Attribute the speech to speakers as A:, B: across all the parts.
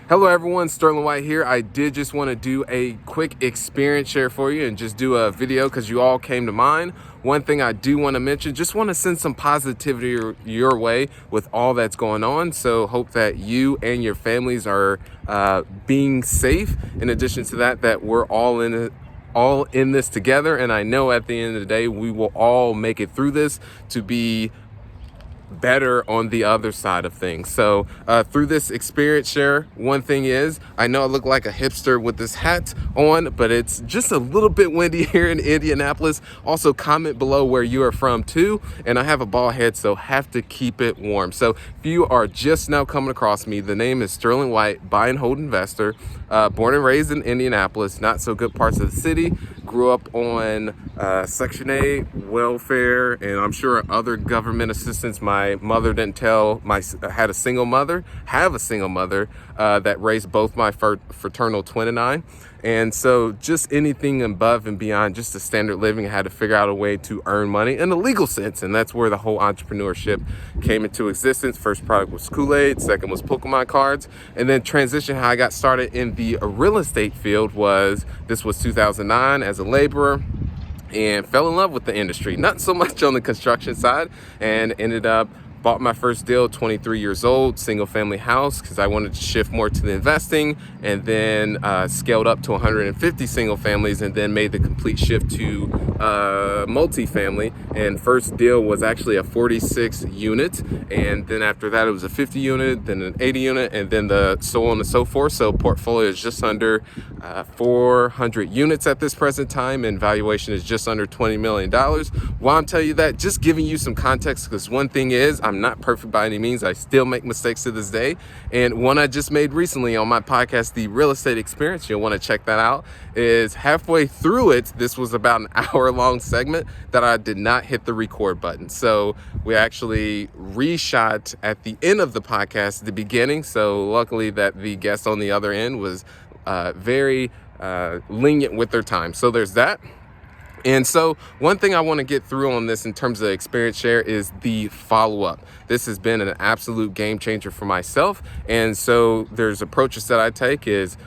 A: Hello everyone, Sterling White here. I did just want to do a quick experience share for you and just do a video because you all came to mind. One thing I do want to mention, just want to send some positivity your way with all that's going on. So hope that you and your families are being safe. In addition to that, that we're all in this together. And I know at the end of the day, we will all make it through this to be better on the other side of things. So through this experience share, one thing is, I know I look like a hipster with this hat on, but it's just a little bit windy here in Indianapolis. Also comment below where you are from too. And I have a bald head, so have to keep it warm. So if you are just now coming across me, the name is Sterling White, buy and hold investor, born and raised in Indianapolis, not so good parts of the city. Grew up on Section 8, welfare, and I'm sure other government assistance. My mother didn't tell, have a single mother that raised both my fraternal twin and I. And so just anything above and beyond just the standard living, I had to figure out a way to earn money in a legal sense. And that's where the whole entrepreneurship came into existence. First product was Kool-Aid, second was Pokemon cards. And then transition, how I got started in the real estate field this was 2009 as a laborer, and fell in love with the industry. Not so much on the construction side, and ended up bought my first deal, 23 years old, single family house, because I wanted to shift more to the investing, and then scaled up to 150 single families, and then made the complete shift to multifamily. And first deal was actually a 46 unit, and then after that it was a 50 unit, then an 80 unit, and then so on and so forth. So portfolio is just under 400 units at this present time, and valuation is just under $20 million. Why I'm telling you that, just giving you some context, because one thing is, I'm not perfect by any means. I still make mistakes to this day. And one I just made recently on my podcast, The Real Estate Experience, you'll want to check that out, is halfway through it, this was about an hour-long segment that I did not hit the record button. So we actually reshot at the end of the podcast at the beginning. So luckily that the guest on the other end was very lenient with their time. So there's that. And so one thing I want to get through on this in terms of experience share is the follow-up. This has been an absolute game changer for myself. And so there's approaches that I take is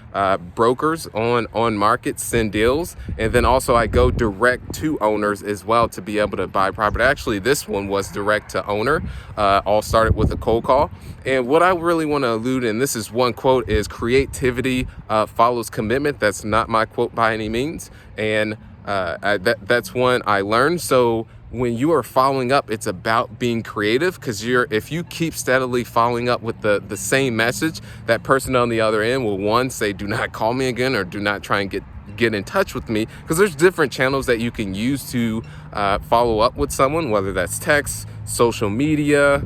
A: brokers on market send deals. And then also I go direct to owners as well to be able to buy property. Actually, this one was direct to owner. All started with a cold call. And what I really want to allude, and this is one quote, is creativity follows commitment. That's not my quote by any means. And that's one I learned. So when you are following up, it's about being creative, because if you keep steadily following up with the same message, that person on the other end will, one, say, do not call me again, or do not try and get in touch with me, because there's different channels that you can use to follow up with someone, whether that's text, social media,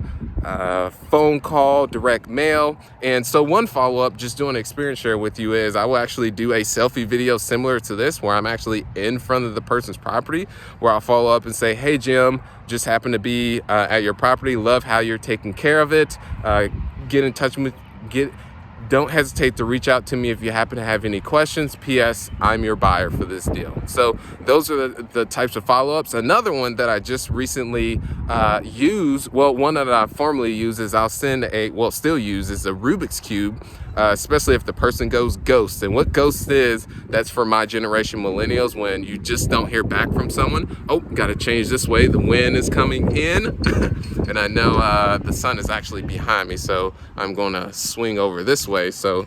A: phone call, direct mail. And so one follow-up, just doing an experience share with you, is I will actually do a selfie video similar to this, where I'm actually in front of the person's property, where I'll follow up and say, hey Jim, just happened to be at your property, love how you're taking care of it, get in touch with don't hesitate to reach out to me if you happen to have any questions. P.S. I'm your buyer for this deal. So those are the types of follow-ups. Another one that I just recently one that I formerly use is still use is a Rubik's Cube, especially if the person goes ghost. And what ghost is, that's for my generation, millennials, when you just don't hear back from someone. Oh, got to change this way. The wind is coming in. And I know the sun is actually behind me, so I'm going to swing over this way. So,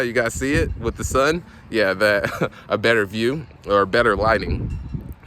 A: you guys see it with the sun? Yeah, that a better view or better lighting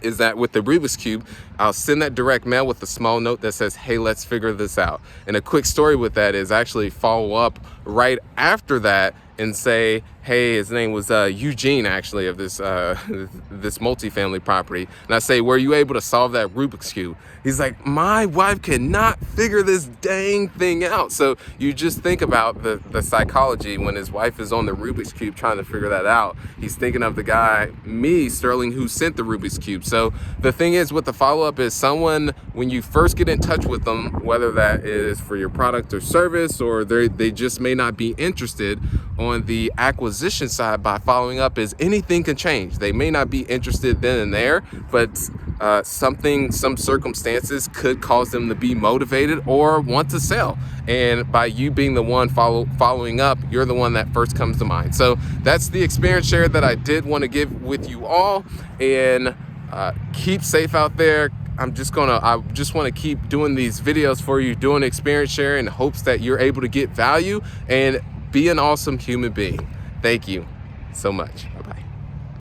A: is that with the Rubik's Cube, I'll send that direct mail with a small note that says, hey, let's figure this out. And a quick story with that is actually follow up right after that and say, hey, his name was Eugene, actually, of this multifamily property. And I say, were you able to solve that Rubik's Cube? He's like, my wife cannot figure this dang thing out. So you just think about the psychology when his wife is on the Rubik's Cube trying to figure that out. He's thinking of the guy, me, Sterling, who sent the Rubik's Cube. So the thing is with the follow-up is someone, when you first get in touch with them, whether that is for your product or service, or they just may not be interested on the acquisition side by following up, is anything can change. They may not be interested then and there, but some circumstances could cause them to be motivated or want to sell. And by you being the one following up, you're the one that first comes to mind. So that's the experience share that I did want to give with you all. And keep safe out there. I just want to keep doing these videos for you, doing experience share in hopes that you're able to get value and be an awesome human being. Thank you so much. Bye-bye.